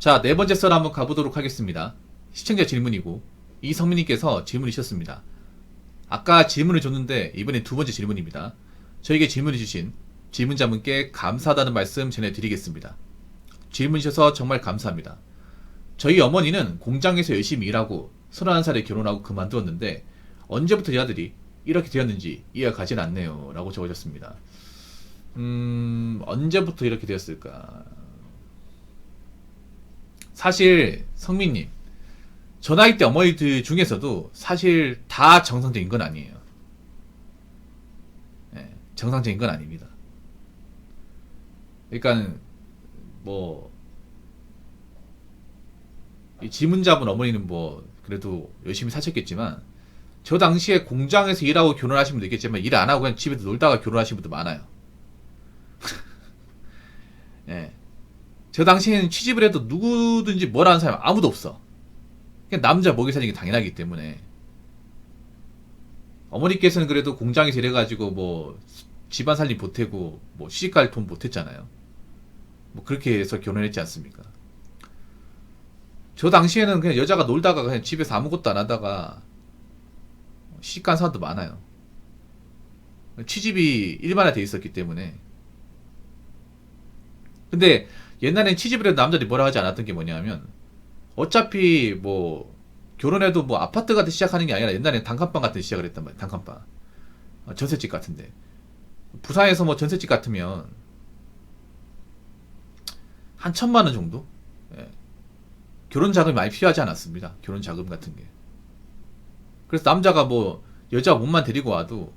자, 네 번째 썰 한번 가보도록 하겠습니다. 시청자 질문이고, 이성민님께서 질문을 주셨습니다. 아까 질문을 줬는데, 이번엔 두 번째 질문입니다. 저에게 질문을 주신 질문자분께 감사하다는 말씀 전해드리겠습니다. 질문 주셔서 정말 감사합니다. 저희 어머니는 공장에서 열심히 일하고 31살에 결혼하고 그만두었는데, 언제부터 이 아들이 이렇게 되었는지 이해가 가진 않네요. 라고 적어줬습니다. 언제부터 이렇게 되었을까? 사실 성민님, 저 나이 때 어머니들 중에서도 사실 다 정상적인 건 아니에요. 네, 정상적인 건 아닙니다. 그러니까 뭐 이 질문자분 어머니는 뭐 그래도 열심히 사셨겠지만, 저 당시에 공장에서 일하고 결혼하신 분도 있겠지만 일 안 하고 그냥 집에서 놀다가 결혼하신 분도 많아요. 예. 저 당시에는 취직을 해도 누구든지 뭐라는 사람 아무도 없어. 그냥 남자 먹이 사는 게 당연하기 때문에. 어머니께서는 그래도 공장에서 일해가지고 뭐 집안 살림 보태고 뭐 시집갈 돈 보탰잖아요. 뭐 그렇게 해서 결혼했지 않습니까? 저 당시에는 그냥 여자가 놀다가 그냥 집에서 아무것도 안 하다가 시집간 사람도 많아요. 취집이 일반화돼 있었기 때문에. 근데 옛날엔 취집을 해도 남자들이 뭐라 하지 않았던 게 뭐냐면, 어차피 뭐 결혼해도 뭐 아파트 같은 시작하는 게 아니라 옛날엔 단칸방 같은 시작을 했단 말이에요. 단칸방, 전셋집 같은데. 부산에서 뭐 전셋집 같으면 한 1,000만 원 정도? 예. 결혼 자금이 많이 필요하지 않았습니다. 결혼 자금 같은 게. 그래서 남자가 뭐 여자 몸만 데리고 와도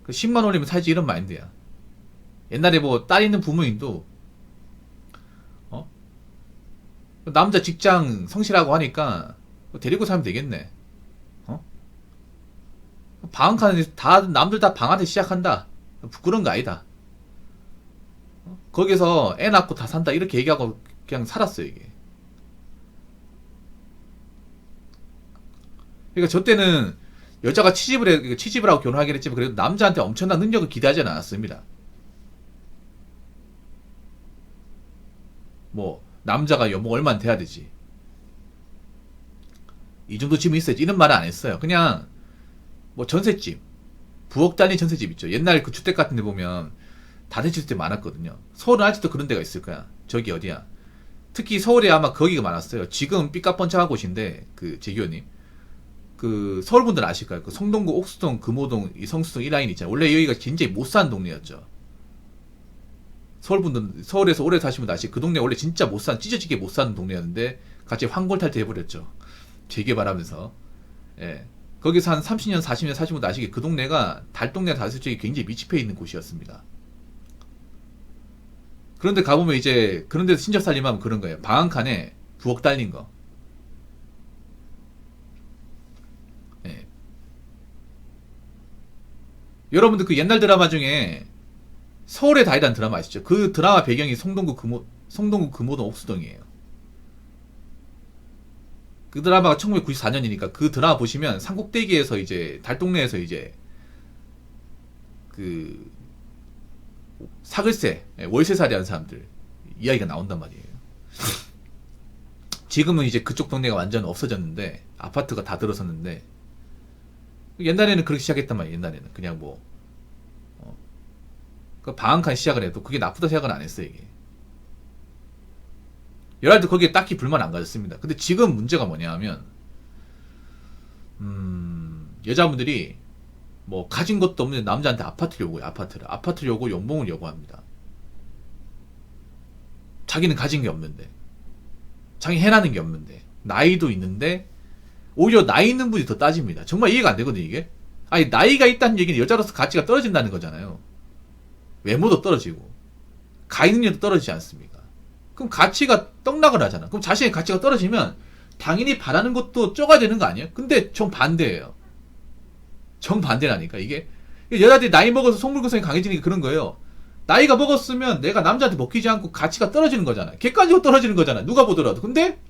그 10만 원이면 살지, 이런 마인드야. 옛날에 뭐 딸 있는 부모님도 남자 직장 성실하고 하니까 데리고 살면 되겠네. 방한카는 다 남들 다 방한테 시작한다. 부끄러운 거 아니다. 거기서 애 낳고 다 산다, 이렇게 얘기하고 그냥 살았어요, 이게. 그러니까 저 때는 여자가 취집을 하고 결혼하긴 했지만 그래도 남자한테 엄청난 능력을 기대하지는 않았습니다. 뭐 남자가 연봉 얼마나 돼야 되지, 이 정도 집은 있어야지, 이런 말은 안 했어요. 그냥 뭐 전셋집, 부엌 달린 전셋집 있죠. 옛날 그 주택 같은 데 보면 다대주택 많았거든요. 서울은 아직도 그런 데가 있을 거야. 저기 어디야, 특히 서울에 아마 거기가 많았어요. 지금 삐까뻔쩍한 곳인데, 그 제기호님, 그 서울분들 아실 거예요. 그 성동구, 옥수동, 금호동, 이 성수동 이 라인 있잖아요. 원래 여기가 굉장히 못 사는 동네였죠. 서울분들, 서울에서 오래 사시면 아시, 그 동네 원래 진짜 못 사는, 찢어지게 못 사는 동네였는데 갑자기 황골탈퇴 해버렸죠. 재개발하면서. 예. 거기서 한 30년, 40년 사시면 아시게 그 동네가 달동네 다섯쪽이 굉장히 밀집해 있는 곳이었습니다. 그런데 가보면 이제 그런 데서 친척 살림하면 그런 거예요. 방 한 칸에 부엌 달린 거. 예. 여러분들 그 옛날 드라마 중에 서울의 달이라는 드라마 아시죠? 그 드라마 배경이 성동구 금호동 옥수동이에요. 그 드라마가 1994년이니까 그 드라마 보시면 산꼭대기에서 이제 달동네에서 이제 그 사글세, 월세살이 하는 사람들 이야기가 나온단 말이에요. 지금은 이제 그쪽 동네가 완전 없어졌는데, 아파트가 다 들어섰는데, 옛날에는 그렇게 시작했단 말이에요. 옛날에는 그냥 뭐 방 한 칸 시작을 해도 그게 나쁘다 생각은 안 했어요, 이게. 여러분들 거기에 딱히 불만 안 가졌습니다. 근데 지금 문제가 뭐냐 하면, 여자분들이 뭐 가진 것도 없는데 남자한테 아파트를 요구해요. 아파트를 요구, 연봉을 요구합니다. 자기는 가진 게 없는데, 자기 해나는 게 없는데, 나이도 있는데, 오히려 나이 있는 분이 더 따집니다. 정말 이해가 안 되거든요, 이게. 아니, 나이가 있다는 얘기는 여자로서 가치가 떨어진다는 거잖아요. 외모도 떨어지고 가입 능력도 떨어지지 않습니까? 그럼 가치가 떡락을 하잖아. 그럼 자신의 가치가 떨어지면 당연히 바라는 것도 적어야 되는 거 아니에요? 근데 정반대예요. 정반대라니까, 이게. 여자들이 나이 먹어서 속물구성이 강해지는 게 그런 거예요. 나이가 먹었으면 내가 남자한테 먹히지 않고 가치가 떨어지는 거잖아. 객관적으로 떨어지는 거잖아, 누가 보더라도. 근데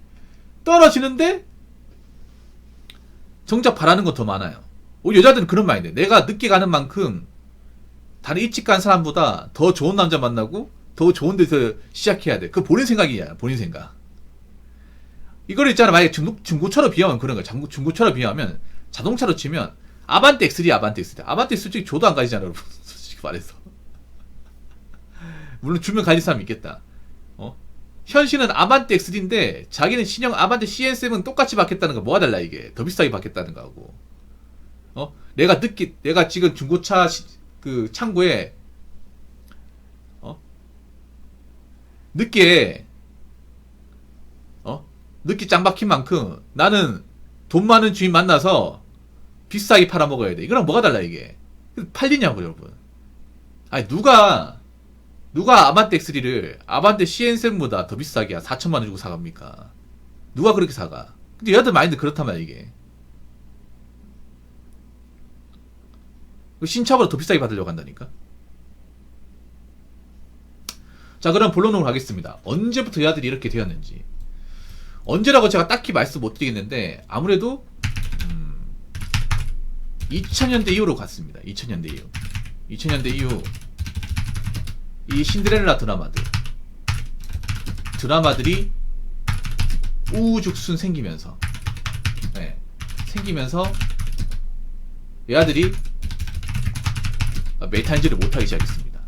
떨어지는데 정작 바라는 건 더 많아요. 여자들은 그런 마인드. 내가 늦게 가는 만큼 다른 일찍 간 사람보다 더 좋은 남자 만나고 더 좋은 데서 시작해야 돼. 그 본인 생각이야, 본인 생각. 이거를 있잖아. 만약에 중고차로 비하면 그런 거야. 중고차로 비하면 자동차로 치면 아반떼 X3, 아반떼 X3. 아반떼 솔직히 줘도 안 가지잖아, 여러분. 솔직히 말해서. 물론 주면 가질 사람 있겠다. 현실은 아반떼 X3인데 자기는 신형 아반떼 CN7은 똑같이 받겠다는 거 뭐가 달라 이게. 더 비싸게 받겠다는 거하고. 내가 지금 중고차 그 창고에 늦게 짱 박힌 만큼 나는 돈 많은 주인 만나서 비싸게 팔아먹어야 돼. 이거랑 뭐가 달라 이게. 팔리냐고 여러분. 아니 누가 아반떼 X3를 아반떼 CN7보다 더 비싸게 4천만원 주고 사갑니까? 누가 그렇게 사가? 근데 여자들 마인드 그렇단 말이야 이게. 신차보다 더 비싸게 받으려고 한다니까. 자, 그럼 본론으로 가겠습니다. 언제부터 여자들이 이렇게 되었는지. 언제라고 제가 딱히 말씀 못 드리겠는데 아무래도 2000년대 이후로 갔습니다. 2000년대 이후. 2000년대 이후 이 신데렐라 드라마들이 우후죽순 생기면서 여자들이 메탈질을 못하기 시작했습니다.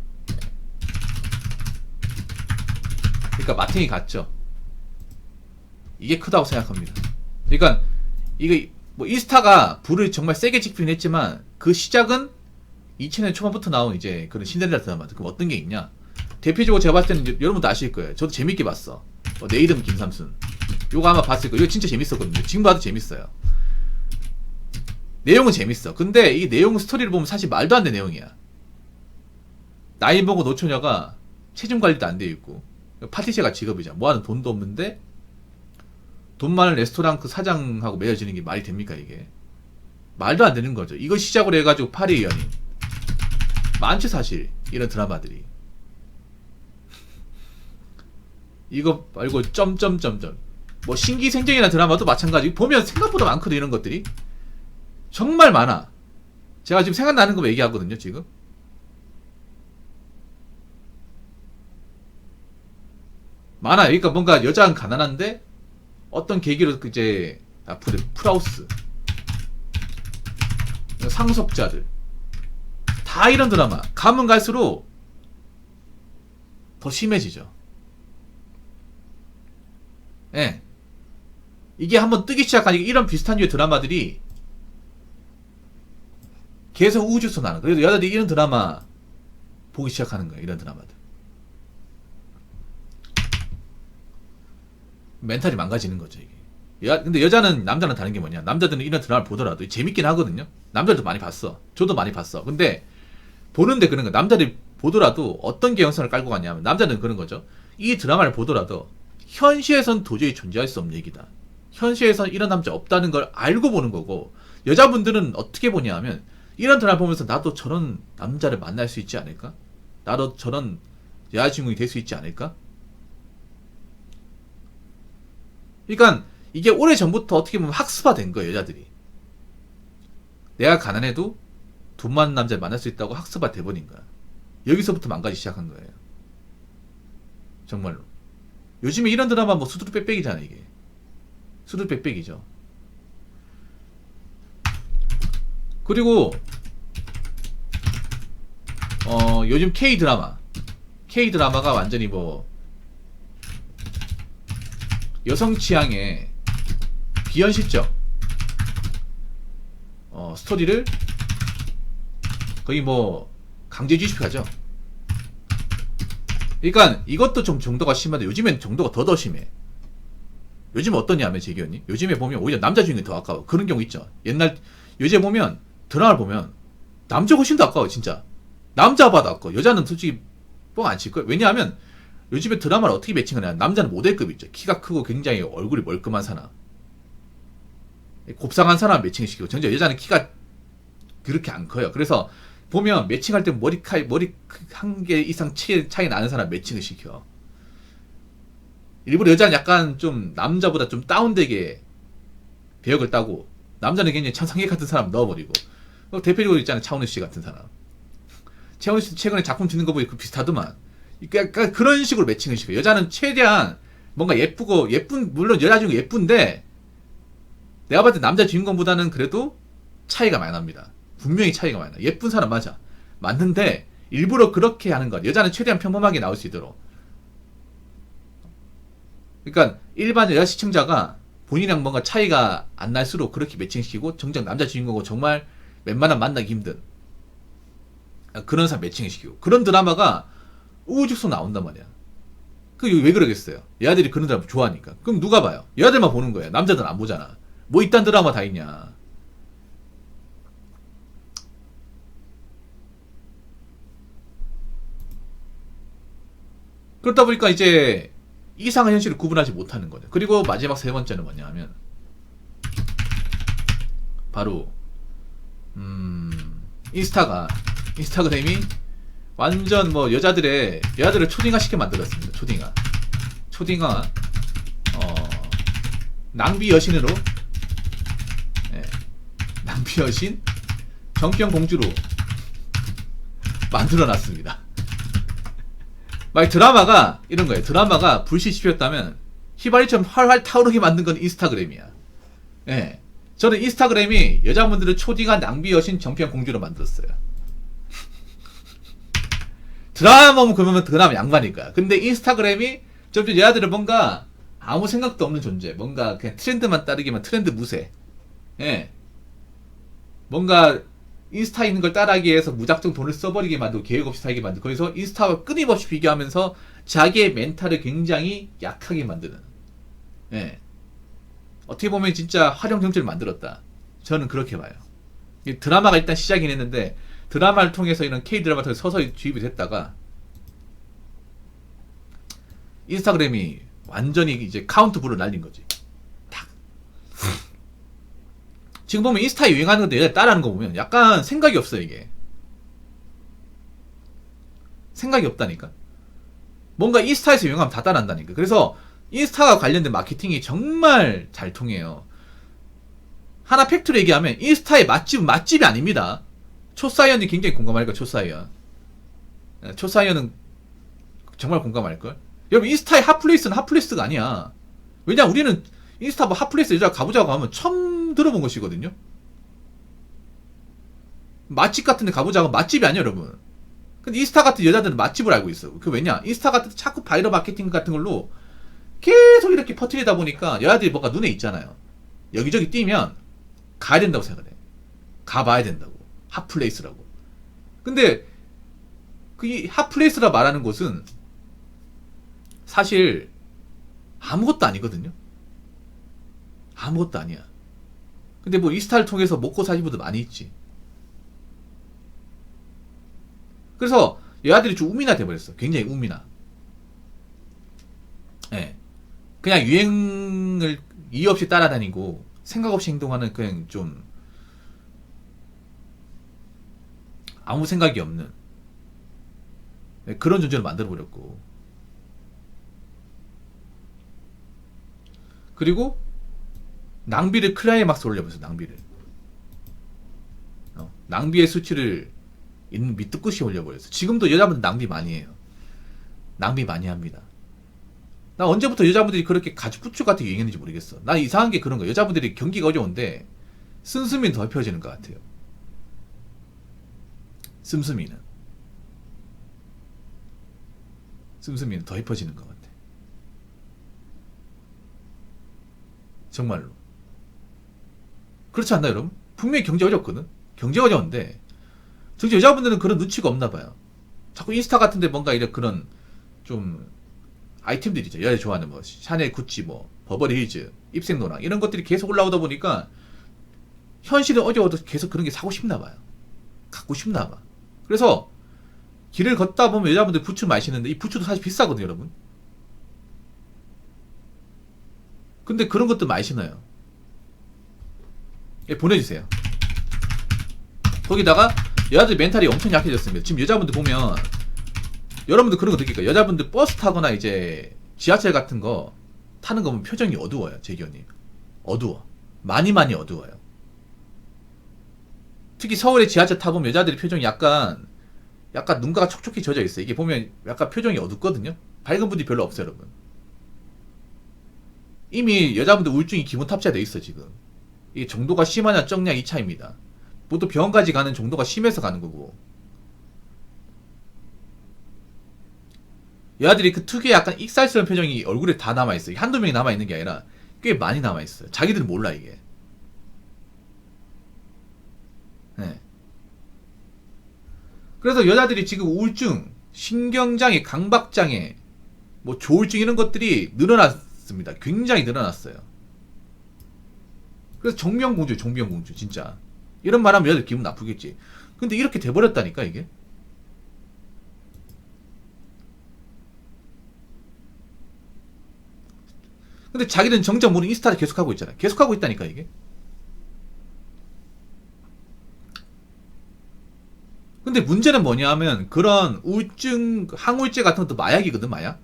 그러니까 마탱이 갔죠. 이게 크다고 생각합니다. 그러니까 이거 뭐 인스타가 불을 정말 세게 지피긴 했지만 그 시작은 2000년 초반부터 나온 이제 그런 신데렐라 드라마들. 그럼 어떤 게 있냐? 대표적으로 제가 봤을 때는 여러분도 아실 거예요. 저도 재밌게 봤어. 내 이름 김삼순. 요거 아마 봤을 거예요. 이거 진짜 재밌었거든요. 지금 봐도 재밌어요. 내용은 재밌어. 근데 이 내용 스토리를 보면 사실 말도 안 되는 내용이야. 나이 먹은 노처녀가 체중 관리도 안 돼 있고 파티셰가 직업이잖아. 뭐하는 돈도 없는데 돈 많은 레스토랑 그 사장하고 맺어지는 게 말이 됩니까 이게? 말도 안 되는 거죠. 이거 시작으로 해가지고 파리의 연인 많죠 사실 이런 드라마들이. 이거 말고 점점점점 뭐 신기생정이나 드라마도 마찬가지. 보면 생각보다 많거든 이런 것들이. 정말 많아. 제가 지금 생각나는 거 얘기하거든요 지금. 많아요. 그러니까 뭔가 여자는 가난한데 어떤 계기로 이제 프라우스 상속자들 다 이런 드라마 가면 갈수록 더 심해지죠. 예. 이게 한번 뜨기 시작하니까 이런 비슷한 류의 드라마들이 계속 우주소 나는. 그래서 여자들이 이런 드라마 보기 시작하는 거예요. 이런 드라마들. 멘탈이 망가지는 거죠 이게. 근데 여자는 남자는 다른 게 뭐냐? 남자들은 이런 드라마를 보더라도 재밌긴 하거든요. 남자들도 많이 봤어. 저도 많이 봤어. 근데 보는데 그런 거. 남자들이 보더라도 어떤 개연성을 깔고 가냐면 남자는 그런 거죠. 이 드라마를 보더라도 현실에선 도저히 존재할 수 없는 얘기다. 현실에선 이런 남자 없다는 걸 알고 보는 거고, 여자분들은 어떻게 보냐 하면 이런 드라마 보면서 나도 저런 남자를 만날 수 있지 않을까? 나도 저런 여자친구이 될 수 있지 않을까? 그러니까 이게 오래전부터 어떻게 보면 학습화된 거예요. 여자들이. 내가 가난해도 돈 많은 남자를 만날 수 있다고 학습화 돼버린 거야. 여기서부터 망가지기 시작한 거예요. 정말로. 요즘에 이런 드라마 뭐 수두룩 빽빽이잖아 이게. 수두룩 빽빽이죠. 그리고 요즘 K-드라마가 완전히 뭐 여성 취향의 비현실적 스토리를 거의 뭐 강제 주식하죠. 그러니까 이것도 좀 정도가 심한데 요즘엔 정도가 더 심해. 요즘 어떠냐면 재기언니, 요즘에 보면 오히려 남자 주인공이 더 아까워. 그런 경우 있죠. 요즘에 보면 드라마를 보면 남자가 훨씬 더 아까워. 진짜 남자 봐도 아까워. 여자는 솔직히 뻥 안 칠 거야. 왜냐하면 요즘에 드라마를 어떻게 매칭하냐. 남자는 모델급 있죠. 키가 크고 굉장히 얼굴이 멀끔한 사람, 곱상한 사람 매칭을 시키고, 전혀 여자는 키가 그렇게 안 커요. 그래서 보면 매칭할 때 머리 한 개 이상 차이 나는 사람 매칭을 시켜. 일부러 여자는 약간 좀 남자보다 좀 다운되게 배역을 따고, 남자는 굉장히 천상계 같은 사람 넣어버리고. 대표적으로 있잖아요. 차은우 씨 같은 사람. 차은우 씨 최근에 작품 찍는 거 보니 그 비슷하더만. 약간 그런 식으로 매칭을 시켜요. 여자는 최대한 뭔가 예쁘고 물론 여자 주인공 예쁜데 내가 봤을 때 남자 주인공보다는 그래도 차이가 많이 납니다. 분명히 차이가 많이 나. 예쁜 사람 맞아. 맞는데 일부러 그렇게 하는 것. 여자는 최대한 평범하게 나올 수 있도록. 그러니까 일반 여자 시청자가 본인이랑 뭔가 차이가 안 날수록 그렇게 매칭시키고 정작 남자 주인공하고 정말 웬만하면 만나기 힘든 그런 사람 매칭시키고 그런 드라마가 우후죽순 나온단 말이야. 그 왜 그러겠어요? 여자들이 그런 드라마 좋아하니까. 그럼 누가 봐요? 여자들만 보는 거야. 남자들은 안 보잖아. 뭐 이딴 드라마 다 있냐. 그렇다 보니까 이제 이상한 현실을 구분하지 못하는 거죠. 그리고 마지막 세 번째는 뭐냐 하면 바로 인스타그램이 완전 뭐 여자들을 초딩화 시켜 만들었습니다. 초딩화 낭비 여신으로 낭비 여신 정병 공주로 만들어놨습니다. 막 드라마가 이런 거예요. 드라마가 불씨 씹혔다면 휘발유처럼 활활 타오르게 만든 건 인스타그램이야. 예. 저는 인스타그램이 여자분들을 초딩한 낭비 여신 정평 공주로 만들었어요. 드라마 그러면 드라마 양반일 거야. 근데 인스타그램이 점점 여자들은 뭔가 아무 생각도 없는 존재. 뭔가 그냥 트렌드만 따르기만 트렌드 무새. 예. 뭔가 인스타에 있는 걸 따라하기 위해서 무작정 돈을 써버리게 만들고 계획 없이 살게 만들고 거기서 인스타와 끊임없이 비교하면서 자기의 멘탈을 굉장히 약하게 만드는 예. 어떻게 보면 진짜 활용 정체를 만들었다. 저는 그렇게 봐요. 이 드라마가 일단 시작이긴 했는데 드라마를 통해서 이런 K드라마를 통해서 서서히 주입이 됐다가 인스타그램이 완전히 이제 카운트불을 날린 거지. 탁. 지금 보면 인스타에 유행하는 건데 여자 따라하는 거 보면 약간 생각이 없어 이게. 생각이 없다니까. 뭔가 인스타에서 유행하면 다 따라한다니까. 그래서 인스타와 관련된 마케팅이 정말 잘 통해요. 하나 팩트로 얘기하면 인스타의 맛집은 맛집이 아닙니다. 초사이언이 굉장히 공감할 거야. 초사이언은 정말 공감할걸. 여러분 인스타의 핫플레이스는 핫플레이스가 아니야. 왜냐 우리는 인스타 뭐 핫플레이스 여자 가보자고 하면 처음 들어본 것이거든요. 맛집 같은 데 가보자고 하면 맛집이 아니야 여러분. 근데 인스타 같은 여자들은 맛집을 알고 있어. 그 왜냐 인스타 같은 자꾸 바이럴 마케팅 같은 걸로 계속 이렇게 퍼뜨리다 보니까 여자들이 뭔가 눈에 있잖아요. 여기저기 뛰면 가야 된다고 생각해. 가봐야 된다고. 핫플레이스라고. 근데 그 이 핫플레이스라 말하는 곳은 사실 아무것도 아니거든요. 아무것도 아니야. 근데 뭐 인스타를 통해서 먹고 사신 분들 많이 있지. 그래서 여자들이 좀 우미나 돼버렸어. 굉장히 우미나. 예. 그냥 유행을 이유 없이 따라다니고 생각 없이 행동하는 그냥 좀 아무 생각이 없는 그런 존재로 만들어버렸고 그리고 낭비를 클라이막스로 올려버렸어. 낭비의 수치를 있는 밑도 끝이 올려버렸어. 지금도 여자분들 낭비 많이 해요. 낭비 많이 합니다. 나 언제부터 여자분들이 그렇게 가죽부츠 같은 게 유행했는지 모르겠어. 나 이상한 게 그런 거야. 여자분들이 경기가 어려운데 씀씀이는 더 펴지는 것 같아요. 씀씀이는 더 힙해지는 것 같아. 정말로. 그렇지 않나요, 여러분? 분명히 경제 어렵거든? 경제 어려운데, 정작 여자분들은 그런 눈치가 없나 봐요. 자꾸 인스타 같은데 뭔가 이런 그런, 좀, 아이템들이 있죠. 여자 좋아하는 뭐, 샤넬, 구찌, 뭐, 버버리 힐즈, 입생노랑, 이런 것들이 계속 올라오다 보니까, 현실은 어려워도 계속 그런 게 사고 싶나 봐요. 갖고 싶나 봐. 그래서, 길을 걷다 보면 여자분들 부츠 많이 신는데, 이 부츠도 사실 비싸거든요, 여러분. 근데 그런 것도 많이 신어요. 예, 보내주세요. 거기다가 여자들 멘탈이 엄청 약해졌습니다. 지금 여자분들 보면 여러분들 그런 거 느낄까요? 여자분들 버스 타거나 이제 지하철 같은 거 타는 거 보면 표정이 어두워요. 제 기억님 어두워. 많이 어두워요. 특히 서울의 지하철 타보면 여자들의 표정이 약간 눈가가 촉촉히 젖어 있어요. 이게 보면 약간 표정이 어둡거든요. 밝은 분들이 별로 없어요, 여러분. 이미 여자분들 우울증이 기본 탑재돼 있어 지금. 이게 정도가 심하냐 적냐 이 차이입니다. 보통 병원까지 가는 정도가 심해서 가는 거고. 여자들이 그 특유의 약간 익살스러운 표정이 얼굴에 다 남아있어요. 한두 명이 남아있는 게 아니라 꽤 많이 남아있어요. 자기들은 몰라 이게. 네. 그래서 여자들이 지금 우울증, 신경장애, 강박장애, 뭐 조울증 이런 것들이 늘어났습니다. 굉장히 늘어났어요. 그래서 정병공주, 정병공주 진짜. 이런 말하면 여자들 기분 나쁘겠지. 근데 이렇게 돼버렸다니까 이게. 근데 자기는 정작 모르는 인스타를 계속하고 있잖아. 계속하고 있다니까 이게. 근데 문제는 뭐냐 하면 그런 우울증, 항우울제 같은 것도 마약이거든 마약.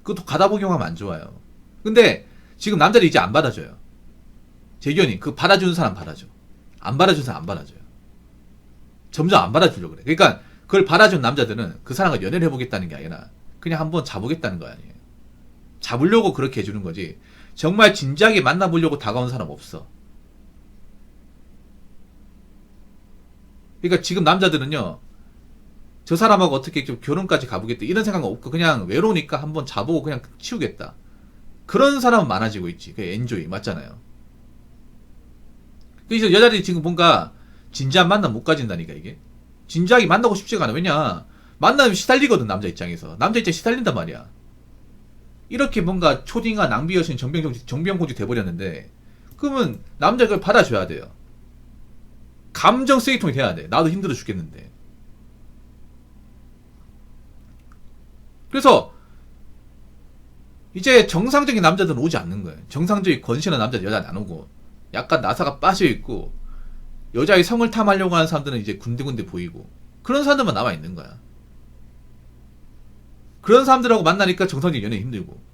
그것도 가다 복용하면 안 좋아요. 근데 지금 남자들이 이제 안 받아줘요. 재견이 그 받아주는 사람 받아줘. 안 받아주는 사람 안 받아줘요. 점점 안 받아주려고 그래. 그러니까 그걸 받아준 남자들은 그 사람과 연애를 해보겠다는 게 아니라 그냥 한번 잡보겠다는 거 아니에요. 잡으려고 그렇게 해주는 거지. 정말 진지하게 만나보려고 다가온 사람 없어. 그러니까 지금 남자들은요, 저 사람하고 어떻게 좀 결혼까지 가보겠다 이런 생각은 없고 그냥 외로우니까 한번 자보고 그냥 치우겠다. 그런 사람은 많아지고 있지. 그 엔조이 맞잖아요. 그래서 여자들이 지금 뭔가 진지한 만남 못 가진다니까 이게. 진지하게 만나고 싶지가 않아. 왜냐 만나면 시달리거든 남자 입장에서. 남자 입장에 시달린단 말이야. 이렇게 뭔가 초딩아 낭비 여신 정병공주 돼버렸는데 그러면 남자가 그걸 받아줘야 돼요. 감정 쓰레기통이 돼야 돼. 나도 힘들어 죽겠는데. 그래서 이제 정상적인 남자들은 오지 않는 거예요. 정상적인 건실한 남자들 여자는 안 오고 약간 나사가 빠져있고 여자의 성을 탐하려고 하는 사람들은 이제 군데군데 보이고 그런 사람들만 남아 있는 거야. 그런 사람들하고 만나니까 정상적인 연애 힘들고.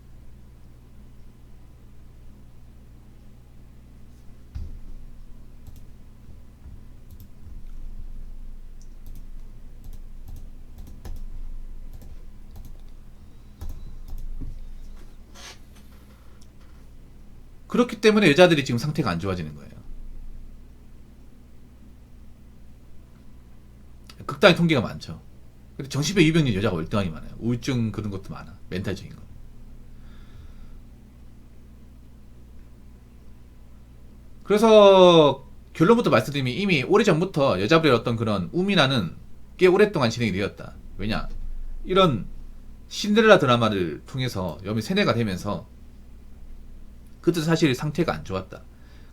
그렇기 때문에 여자들이 지금 상태가 안 좋아지는 거예요. 극단의 통계가 많죠. 근데 정신병 이병률 여자가 월등하게 많아요. 우울증 그런 것도 많아. 멘탈적인 거. 그래서 결론부터 말씀드리면 이미 오래전부터 여자분의 어떤 그런 우민화는 꽤 오랫동안 진행이 되었다. 왜냐? 이런 신데렐라 드라마를 통해서 여미 세뇌가 되면서 그때 사실 상태가 안 좋았다.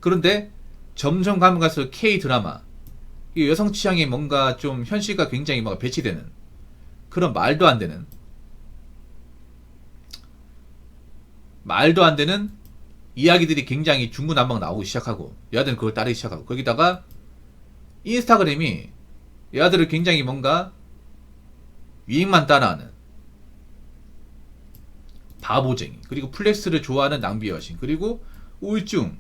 그런데 점점 가면 갈수록 K 드라마, 이 여성 취향이 뭔가 좀 현실과 굉장히 뭔가 배치되는 그런 말도 안 되는 이야기들이 굉장히 중구난방 나오기 시작하고 여자들은 그걸 따르기 시작하고 거기다가 인스타그램이 여자들을 굉장히 뭔가 유행만 따라하는 바보쟁이, 그리고 플렉스를 좋아하는 낭비 여신, 그리고 우울증,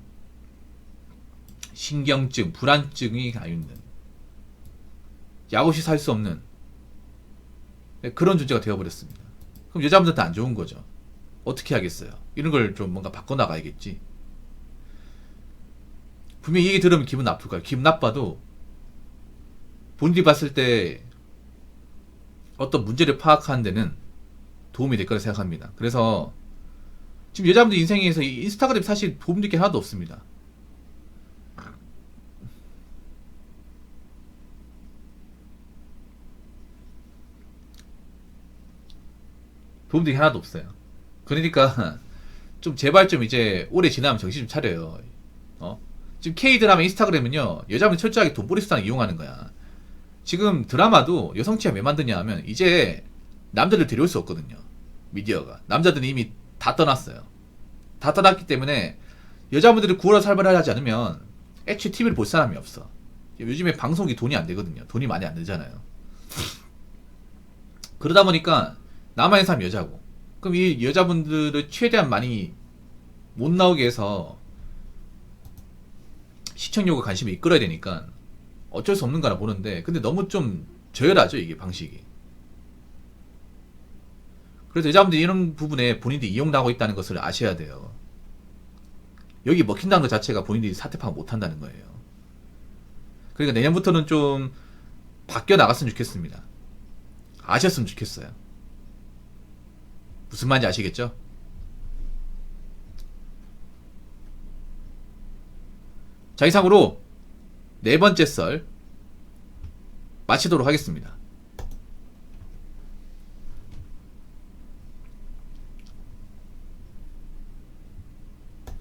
신경증, 불안증이 가있는 약 없이 살 수 없는 그런 존재가 되어버렸습니다. 그럼 여자분들한테 안 좋은 거죠. 어떻게 하겠어요? 이런 걸 좀 뭔가 바꿔나가야겠지. 분명히 이 얘기 들으면 기분 나쁠 거야. 기분 나빠도 본인이 봤을 때 어떤 문제를 파악하는 데는 도움이 될 거라 생각합니다. 그래서 지금 여자분들 인생에서 이 인스타그램 사실 도움될 게 하나도 없습니다. 도움될 게 하나도 없어요. 그러니까 좀 제발 좀 이제 오래 지나면 정신 좀 차려요. 지금 K드라마 인스타그램은요 여자분 철저하게 돈벌이 수단을 이용하는 거야. 지금 드라마도 여성 취향 왜 만드냐 하면 이제 남자들 데려올 수 없거든요. 미디어가. 남자들이 이미 다 떠났어요. 다 떠났기 때문에 여자분들이 구월어 살벌을 하지 않으면 애초에 TV를 볼 사람이 없어. 요즘에 방송이 돈이 안 되거든요. 돈이 많이 안 들잖아요. 그러다 보니까 남아있는 사람이 여자고, 그럼 이 여자분들을 최대한 많이 못 나오게 해서 시청률과 관심을 이끌어야 되니까 어쩔 수 없는 거라 보는데, 근데 너무 좀 저열하죠 이게 방식이. 그래서 여자분들이 이런 부분에 본인들이 이용당하고 있다는 것을 아셔야 돼요. 여기 먹힌다는 것 자체가 본인들이 사태 파악 못한다는 거예요. 그러니까 내년부터는 좀 바뀌어 나갔으면 좋겠습니다. 아셨으면 좋겠어요. 무슨 말인지 아시겠죠? 자, 이상으로 네 번째 썰 마치도록 하겠습니다.